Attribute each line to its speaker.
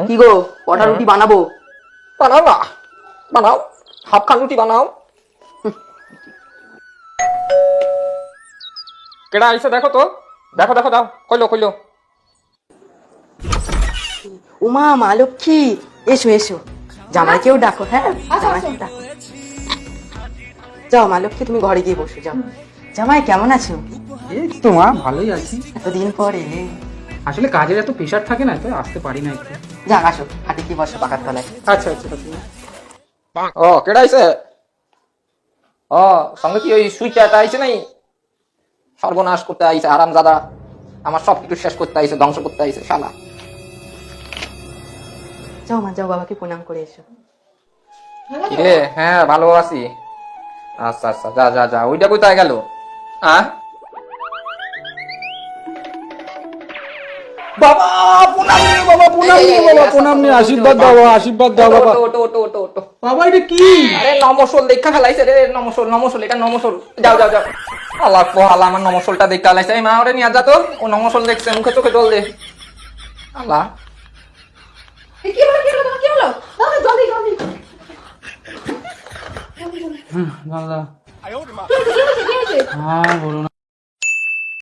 Speaker 1: কি গো, কটা রুটি বানাবো?
Speaker 2: বানাও না, বানাও, হাফ খান রুটি বানাও। কেডা আইসে দেখো তো, দেখো দেখো, দাও, কইলো কইলো।
Speaker 1: উমা, মা লক্ষ্মী, এসো এসো, জামাইকেও ডাকো। হ্যাঁ, জামাইকেও ডাকো। যাও মা লক্ষ্মী, তুমি ঘরে গিয়ে বসো, যাও। জামাই কেমন আছো?
Speaker 3: এই তো মা, ভালোই আছি।
Speaker 1: এতদিন পর এলে।
Speaker 3: আসলে কাজের এত প্রেশার থাকে না, তো আসতে পারি না একটু।
Speaker 1: যাক, আসো, হাতে কি বসো পাকার তলায়।
Speaker 3: আচ্ছা আচ্ছা আচ্ছা।
Speaker 2: ও কেডা আইসে? ও সঙ্গে কি ওই সুইটাটা আইসে নাই? সর্বনাশ করতে আইসে আরাম দাদা, আমার সব কিছু শেষ করতে আইসে, ধ্বংস করতে আইসে শালা।
Speaker 1: যাও মা, যাও, বাবাকে প্রণাম করে এসো।
Speaker 2: কিরে, হ্যাঁ ভালো আছি। আচ্ছা আচ্ছা, যা যা যা, ওইটা কোথায় গেল? হ্যাঁ বাবা, প্রণাম নিয়ে বাবা, প্রণাম নিয়ে বাবা, প্রণাম নিয়ে, আশীর্বাদ দাও বাবা, আশীর্বাদ দাও বাবা। ওটো ওটো ওটো ওটো।
Speaker 3: বাবা এটা কি?
Speaker 2: আরে নমসল দেখা ফেলাইছে রে, নমসল নমসল, এটা নমসল। যাও যাও যাও, আল্লাহ আল্লাহ, আমার নমসলটা দেখতে ফেলাইছে। এই মা, ওরে নিয়ে যা তো, ও নমসল দেখছে, মুখে চোখে জল দে। আল্লাহ,
Speaker 4: কি হলো, কি হলো, তোমার কি হলো? দাও, জলদি জলদি।
Speaker 3: দাদা,
Speaker 4: কি হয়েছে, কি হয়েছে?
Speaker 3: হ্যাঁ বলো না।